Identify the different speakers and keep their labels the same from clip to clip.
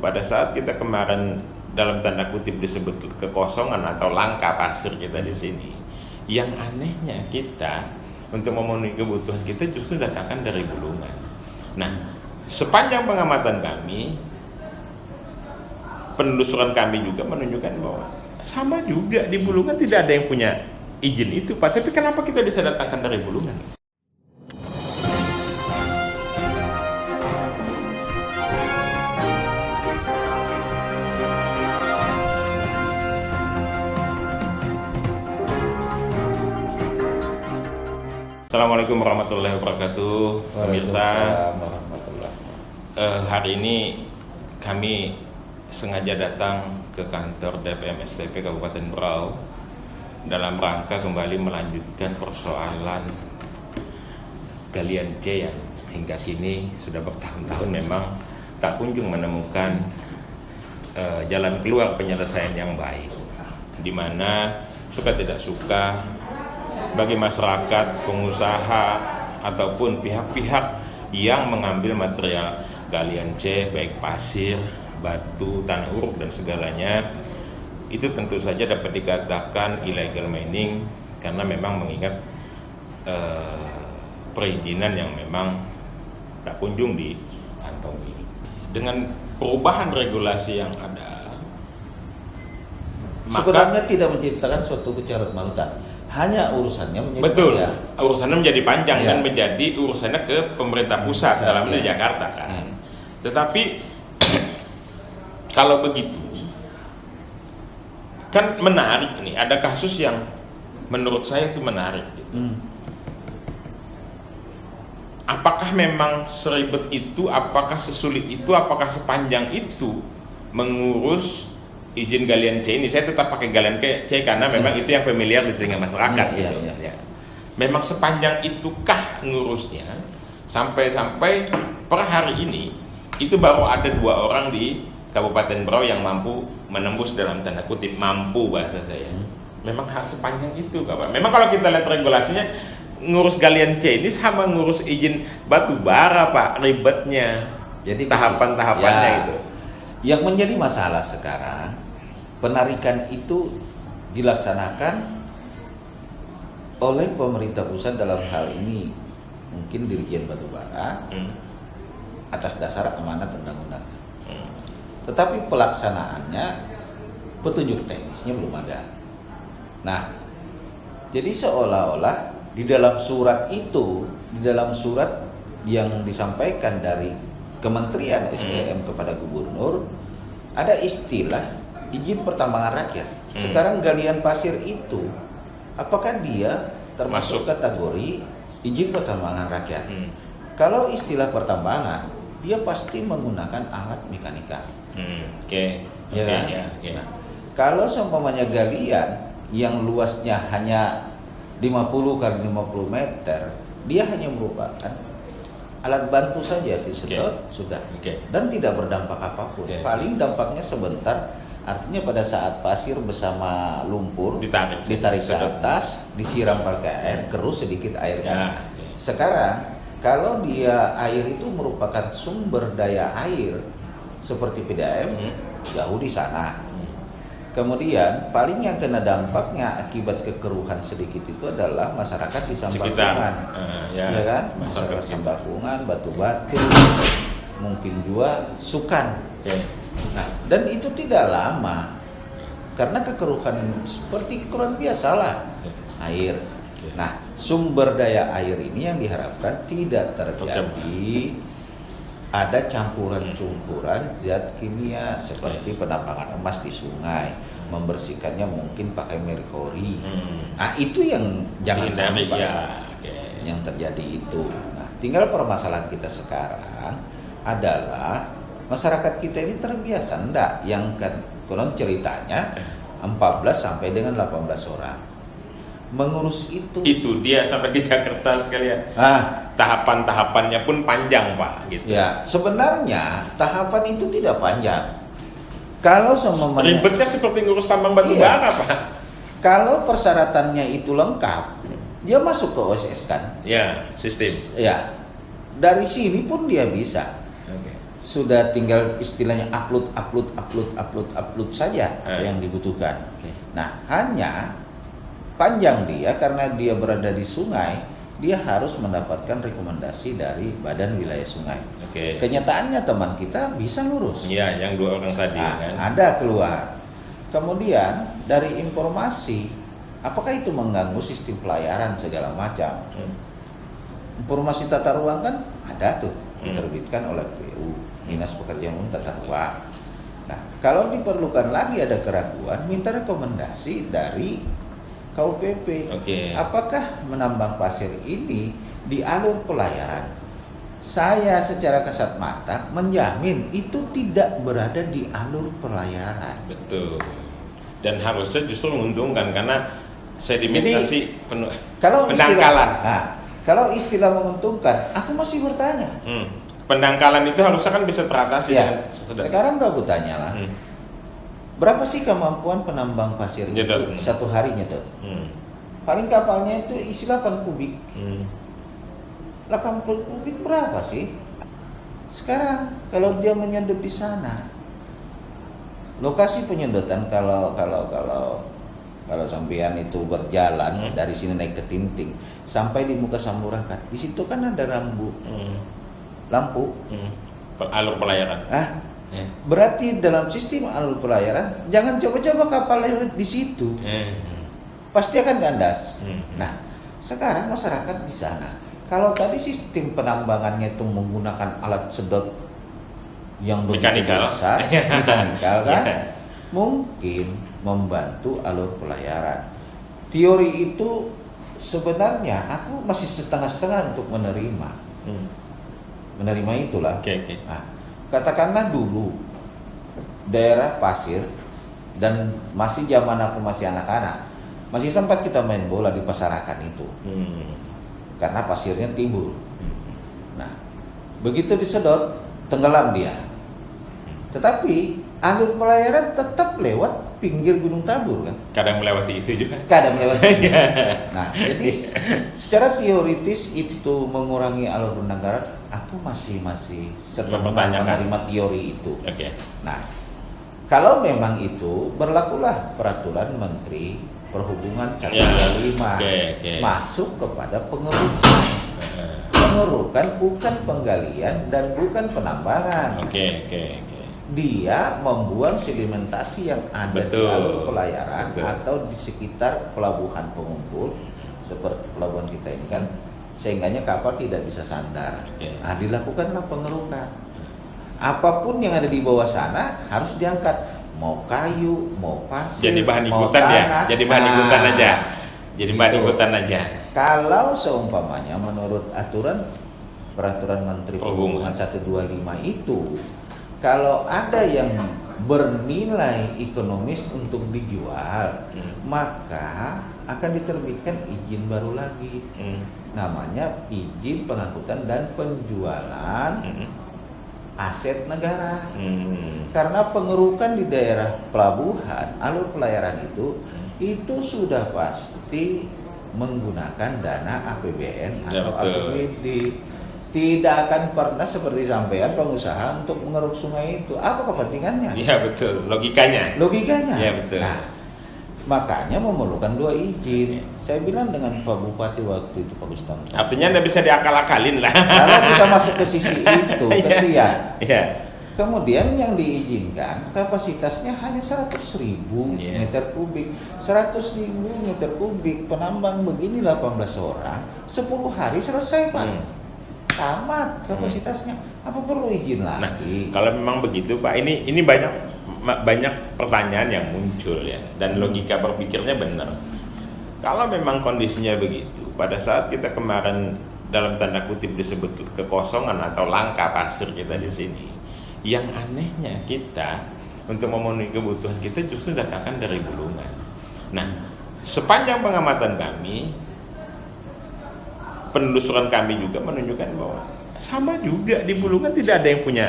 Speaker 1: pada saat kita kemarin dalam tanda kutip disebut kekosongan atau langka pasir kita di sini, yang anehnya kita untuk memenuhi kebutuhan kita justru datangkan dari Bulungan. Nah, sepanjang pengamatan kami, penelusuran kami juga menunjukkan bahwa sama juga di Bulungan tidak ada yang punya izin itu, Pak. Tapi kenapa kita bisa datangkan dari Bulungan? Assalamualaikum warahmatullahi wabarakatuh, pemirsa. Hari ini kami sengaja datang ke kantor DPM STP Kabupaten Berau dalam rangka kembali melanjutkan persoalan galian C yang hingga kini sudah bertahun-tahun memang tak kunjung menemukan jalan keluar penyelesaian yang baik, di mana suka tidak suka bagi masyarakat, pengusaha, ataupun pihak-pihak yang mengambil material galian C, baik pasir, batu, tanah uruk, dan segalanya, itu tentu saja dapat dikatakan illegal mining karena memang mengingat perizinan yang memang tak kunjung dikantongi. Dengan perubahan regulasi yang ada,
Speaker 2: sebenarnya tidak menciptakan suatu kecarut-marutan. Hanya urusannya menjadi
Speaker 1: betul,
Speaker 2: panjang.
Speaker 1: Urusannya menjadi panjang
Speaker 2: Ya.
Speaker 1: dan menjadi urusannya ke pemerintah pusat dalam hal Jakarta kan. Tetapi kalau begitu kan menarik nih, ada kasus yang menurut saya itu menarik gitu. Apakah memang seribet itu, apakah sesulit itu, apakah sepanjang itu mengurus izin galian C ini? Saya tetap pakai galian C karena memang itu yang familiar di telinga masyarakat gitu. Ya. Memang sepanjang itukah ngurusnya sampai per hari ini itu baru ada 2 orang di Kabupaten Berau yang mampu menembus dalam tanda kutip mampu bahasa saya. Memang sepanjang itu Pak. Memang kalau kita lihat regulasinya ngurus galian C ini sama ngurus izin batu bara Pak, ribetnya. Jadi tahapan-tahapannya
Speaker 2: ya,
Speaker 1: itu.
Speaker 2: Yang menjadi masalah sekarang, penarikan itu dilaksanakan oleh pemerintah pusat dalam hal ini mungkin Dirjen Batubara atas dasar amanat undang-undang. Tetapi pelaksanaannya, petunjuk teknisnya belum ada. Nah, jadi seolah-olah di dalam surat itu, di dalam surat yang disampaikan dari Kementerian SDM kepada Gubernur, ada istilah izin pertambangan rakyat. Sekarang galian pasir itu, apakah dia termasuk kategori izin pertambangan rakyat? Kalau istilah pertambangan, dia pasti menggunakan alat mekanika. Ya kan? Nah, kalau seumpamanya galian yang luasnya hanya 50 kali 50 meter, dia hanya merupakan alat bantu saja disedot sudah, dan tidak berdampak apapun. Paling dampaknya sebentar, artinya pada saat pasir bersama lumpur ditarik ke atas, disiram pakai air, keruh sedikit airnya. Sekarang kalau dia air itu merupakan sumber daya air seperti PDAM, jauh di sana. Kemudian paling yang kena dampaknya akibat kekeruhan sedikit itu adalah masyarakat di Sambakungan, ya kan? Masyarakat Sambakungan, Batu-Batu, mungkin juga Sukan. Nah, dan itu tidak lama karena kekeruhan seperti kekeruhan biasalah air. Nah, sumber daya air ini yang diharapkan tidak terjadi ada campuran-campuran zat kimia seperti penambangan emas di sungai, membersihkannya mungkin pakai merkuri. Nah, itu yang jangan sampai yang terjadi itu. Nah, tinggal permasalahan kita sekarang adalah masyarakat kita ini terbiasa enggak yang kan konon ceritanya 14 sampai dengan 18 orang mengurus itu dia sampai ke Jakarta sekalian. Tahapan-tahapannya pun panjang Pak gitu. Ya, sebenarnya tahapan itu tidak panjang. Kalau semuanya
Speaker 1: ribetnya seperti ngurus tambang batu bara Pak.
Speaker 2: Kalau persyaratannya itu lengkap, dia masuk ke OSS kan?
Speaker 1: Ya, sistem.
Speaker 2: Ya. Dari sini pun dia bisa. sudah tinggal istilahnya upload saja yang dibutuhkan. Nah, hanya panjang dia karena dia berada di sungai, dia harus mendapatkan rekomendasi dari Badan Wilayah Sungai. Kenyataannya teman kita bisa lurus.
Speaker 1: Iya, yang 2 orang tadi kan.
Speaker 2: Ada keluar. Kemudian dari informasi, apakah itu mengganggu sistem pelayaran segala macam? Informasi tata ruang kan ada tuh, diterbitkan oleh PU, Dinas Pekerjaan Umum Tata Ruang. Nah, kalau diperlukan lagi ada keraguan, minta rekomendasi dari KUPP. Apakah menambang pasir ini di alur pelayaran? Saya secara kasat mata menjamin itu tidak berada di alur pelayaran.
Speaker 1: Betul. Dan harusnya justru menguntungkan karena sedimentasi pendangkalan.
Speaker 2: Kalau istilah menguntungkan, aku masih bertanya.
Speaker 1: Pendangkalan itu harusnya kan bisa teratasi.
Speaker 2: Ya. Sekarang aku tanya lah. Berapa sih kemampuan penambang pasir itu satu hari nyedot? Paling kapalnya itu isi 8 kubik. 80 kubik berapa sih? Sekarang kalau dia menyedot di sana, lokasi penyedotan kalau sampean itu berjalan dari sini naik ke Tinting sampai di muka Samurakat, di situ kan ada lampu
Speaker 1: alur pelayaran.
Speaker 2: Berarti dalam sistem alur pelayaran jangan coba-coba kapal lewat di situ, pasti akan kandas. Nah, sekarang masyarakat di sana, kalau tadi sistem penambangannya itu menggunakan alat sedot yang begitu besar, mekanikal kan, mungkin membantu alur pelayaran. Teori itu sebenarnya aku masih setengah-setengah untuk menerima itulah. Nah, katakanlah dulu daerah pasir dan masih zaman aku masih anak-anak, masih sempat kita main bola di Pasarakan itu. Karena pasirnya timbul. Nah, begitu disedot, tenggelam dia. Tetapi alur pelayaran tetap lewat pinggir Gunung Tabur kan.
Speaker 1: Kadang melewati itu juga.
Speaker 2: Nah, jadi secara teoritis itu mengurangi alur pendangkalan, aku masih setengah menerima teori itu. Nah, kalau memang itu berlakulah peraturan Menteri Perhubungan 125 masuk kepada pengerukan. Pengerukan bukan penggalian dan bukan penambangan. Dia membuang sedimentasi yang ada di alur pelayaran atau di sekitar pelabuhan pengumpul seperti pelabuhan kita ini kan, sehingganya kapal tidak bisa sandar. Nah, dilakukanlah pengerukan. Apapun yang ada di bawah sana harus diangkat. Mau kayu, mau pasir,
Speaker 1: jadi bahan
Speaker 2: mau
Speaker 1: ikutan
Speaker 2: tanah.
Speaker 1: Jadi bahan ikutan aja.
Speaker 2: Kalau seumpamanya menurut peraturan Menteri Perhubungan 125 itu, kalau ada yang bernilai ekonomis untuk dijual, maka akan diterbitkan izin baru lagi. Namanya izin pengangkutan dan penjualan aset negara. Karena pengerukan di daerah pelabuhan, alur pelayaran itu sudah pasti menggunakan dana APBN atau APBD. Tidak akan pernah seperti sampean pengusaha untuk mengeruk sungai itu. Apa kepentingannya?
Speaker 1: Iya betul, logikanya.
Speaker 2: Iya
Speaker 1: betul.
Speaker 2: Nah, makanya memerlukan 2 izin. Saya bilang dengan Pak Bupati waktu itu, Pak Gustam.
Speaker 1: Artinya tidak bisa diakal-akalin lah.
Speaker 2: Kalau kita masuk ke sisi itu, kesian.
Speaker 1: Iya.
Speaker 2: Kemudian yang diizinkan kapasitasnya hanya 100.000 meter kubik. 100.000 meter kubik, penambang begini 18 orang, 10 hari selesai Pak. Tamat kapasitasnya. Apa perlu izin lagi?
Speaker 1: Nah, kalau memang begitu Pak, ini banyak pertanyaan yang muncul ya, dan logika berpikirnya benar. Kalau memang kondisinya begitu, pada saat kita kemarin dalam tanda kutip disebut kekosongan atau langka pasir kita di sini, yang anehnya kita untuk memenuhi kebutuhan kita justru datangkan dari Bulungan. Nah, sepanjang pengamatan kami, penelusuran kami juga menunjukkan bahwa sama juga di Bulungan tidak ada yang punya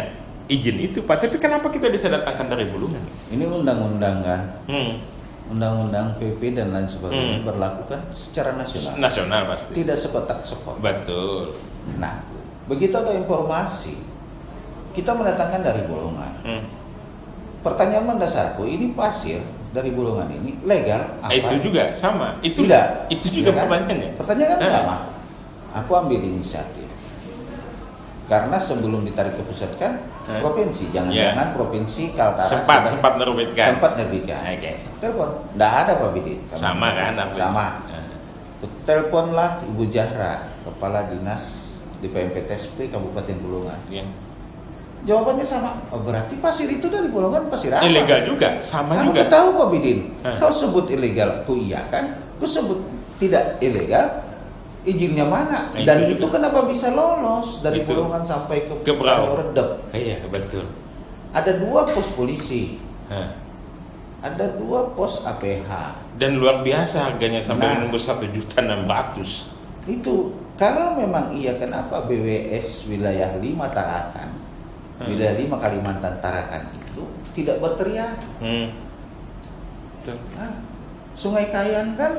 Speaker 1: izin itu Pak. Tapi kenapa kita bisa datangkan dari Bulungan?
Speaker 2: Ini undang-undang kan? Undang-undang PP dan lain sebagainya berlakukan secara nasional.
Speaker 1: Nasional pasti.
Speaker 2: Tidak sekotak-sekot.
Speaker 1: Betul.
Speaker 2: Nah, begitu ada informasi, kita mendatangkan dari Bolongan.
Speaker 1: Hmm.
Speaker 2: Pertanyaan mendasarku, ini pasir dari Bolongan ini legal apa?
Speaker 1: Itu juga sama. Itu
Speaker 2: Tidak.
Speaker 1: Itu juga
Speaker 2: Ya kan?
Speaker 1: pertanyaannya.
Speaker 2: Pertanyaan sama. Aku ambil inisiatif. Karena sebelum ditarik ke pusat kan provinsi, jangan-jangan provinsi Kaltara
Speaker 1: sempat nerbitkan.
Speaker 2: Sempat nerbitkan.
Speaker 1: Oke.
Speaker 2: Telepon, enggak ada Pak Bidin.
Speaker 1: Sama kan?
Speaker 2: Sama. Teleponlah Ibu Jahra, Kepala Dinas di PMPTSP Kabupaten Bolongan.
Speaker 1: Ya.
Speaker 2: Jawabannya sama. Oh, berarti pasir itu dari Bolongan pasir apa?
Speaker 1: Ilegal juga, sama
Speaker 2: Aku
Speaker 1: juga.
Speaker 2: tahu Pak Bidin.
Speaker 1: Hah.
Speaker 2: Kau sebut ilegal, ku iya kan? Ku sebut tidak ilegal, izinnya mana?
Speaker 1: Nah,
Speaker 2: Dan
Speaker 1: itu
Speaker 2: itu kenapa bisa lolos dari
Speaker 1: Itu.
Speaker 2: Bolongan sampai ke
Speaker 1: Brau.
Speaker 2: Redep?
Speaker 1: Iya, betul.
Speaker 2: Ada 2 pos polisi,
Speaker 1: Hah.
Speaker 2: ada 2 pos APH.
Speaker 1: Dan luar biasa harganya sampai
Speaker 2: Nah.
Speaker 1: menembus 1.600.000.
Speaker 2: Itu kalau memang iya, kenapa BWS wilayah 5 Tarakan, wilayah 5 Kalimantan Tarakan itu tidak berteriak?
Speaker 1: Betul.
Speaker 2: Nah, Sungai Kayan kan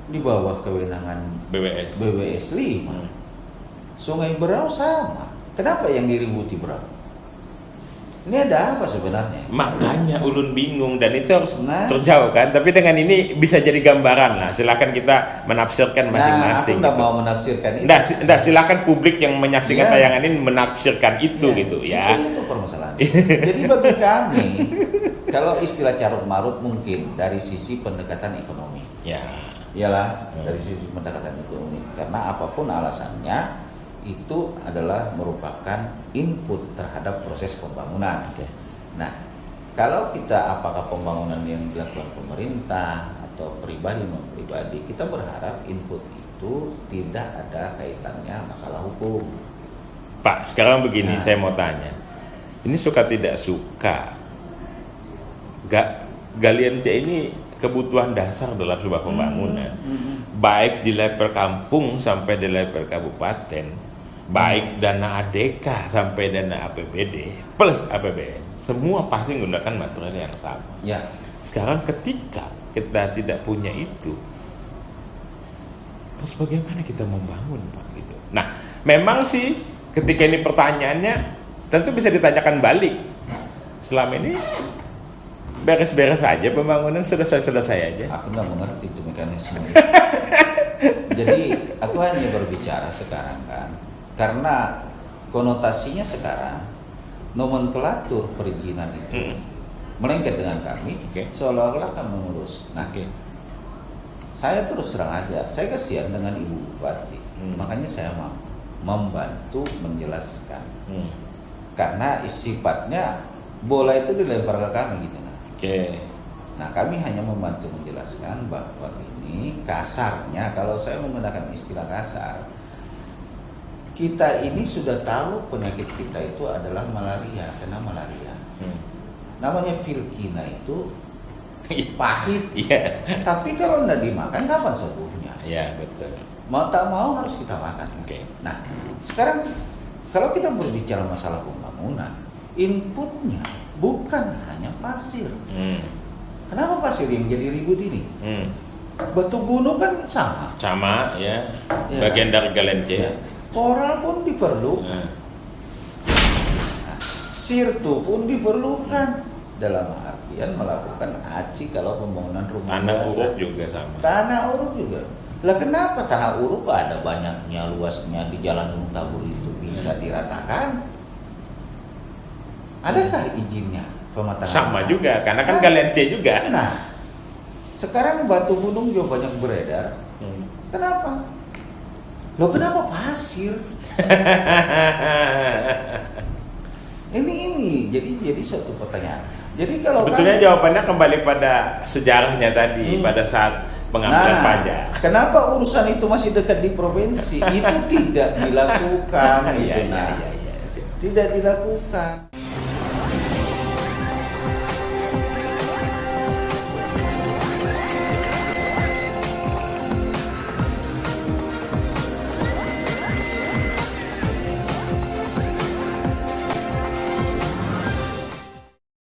Speaker 2: di bawah kewenangan
Speaker 1: BWS.
Speaker 2: BWS 5.
Speaker 1: Hmm.
Speaker 2: Sungai Berau sama. Kenapa yang diributi Berau? Ini ada apa sebenarnya?
Speaker 1: Makanya ulun bingung dan itu harus
Speaker 2: Nah.
Speaker 1: terjauh kan. Tapi dengan ini bisa jadi gambaran lah. Silakan kita menafsirkan masing-masing.
Speaker 2: Nah, aku nggak
Speaker 1: gitu.
Speaker 2: mau menafsirkan itu.
Speaker 1: Nggak, silakan publik yang menyaksikan
Speaker 2: Ya.
Speaker 1: tayangan ini menafsirkan itu
Speaker 2: Ya,
Speaker 1: gitu ya.
Speaker 2: Itu permasalahan. Jadi bagi kami, kalau istilah carut marut mungkin dari sisi pendekatan ekonomi.
Speaker 1: Ya.
Speaker 2: Iyalah dari sisi pendekatan ekonomi. Karena apapun alasannya, itu adalah merupakan input terhadap proses pembangunan.
Speaker 1: Oke.
Speaker 2: Nah, kalau kita apakah pembangunan yang dilakukan pemerintah atau pribadi non-pribadi, kita berharap input itu tidak ada kaitannya masalah hukum.
Speaker 1: Pak, sekarang begini,
Speaker 2: Nah.
Speaker 1: saya mau tanya. Ini suka tidak suka, galian C ini kebutuhan dasar dalam sebuah pembangunan, baik di level kampung sampai di level kabupaten, baik dana ADK sampai dana APBD plus APBN, semua pasti menggunakan material yang sama.
Speaker 2: Ya,
Speaker 1: Sekarang ketika kita tidak punya itu, terus bagaimana kita membangun, Pak? Gitu. Nah, memang sih ketika ini pertanyaannya tentu bisa ditanyakan balik. Selama ini beres-beres saja pembangunan, selesai-selesai aja.
Speaker 2: aku nggak mengerti itu mekanisme. Jadi aku hanya berbicara sekarang kan, karena konotasinya sekarang nomenklatur perizinan itu melengket dengan kami, seolah-olah kami mengurus. Nah, saya terus terang aja, saya kasihan dengan Ibu Bupati, makanya saya mau membantu menjelaskan, karena sifatnya bola itu dilempar ke kami gitu. Nah, kami hanya membantu menjelaskan bahwa ini kasarnya, kalau saya menggunakan istilah kasar, kita ini sudah tahu penyakit kita itu adalah malaria, kena malaria. Namanya Vilkina itu pahit, tapi kalau tidak dimakan kapan sembuhnya?
Speaker 1: Iya, betul.
Speaker 2: Mau tak mau harus kita makan. Nah, sekarang kalau kita berbicara masalah pembangunan, inputnya bukan hanya pasir. Kenapa pasir yang jadi ribut ini? Batu gunung kan sama.
Speaker 1: Sama ya,
Speaker 2: Ya.
Speaker 1: bagian dari galian C.
Speaker 2: Ya. Koral pun diperlukan. Nah, sirtu pun diperlukan. Dalam artian melakukan aci kalau pembangunan rumah
Speaker 1: Tanah
Speaker 2: biasa.
Speaker 1: uruk juga sama.
Speaker 2: Tanah uruk juga. Lah kenapa tanah uruk ada banyaknya luasnya di Jalan Gunung Tabur itu bisa diratakan? Adakah izinnya pematangan?
Speaker 1: Sama juga, karena kan galian C juga.
Speaker 2: Nah, sekarang batu gunung juga banyak beredar. Kenapa? Loh, kenapa pasir? ini jadi suatu pertanyaan. Jadi kalau
Speaker 1: sebetulnya jawabannya kembali pada sejarahnya tadi, pada saat pengambilan pajak.
Speaker 2: Kenapa urusan itu masih dekat di provinsi? Itu tidak dilakukan. Tidak dilakukan.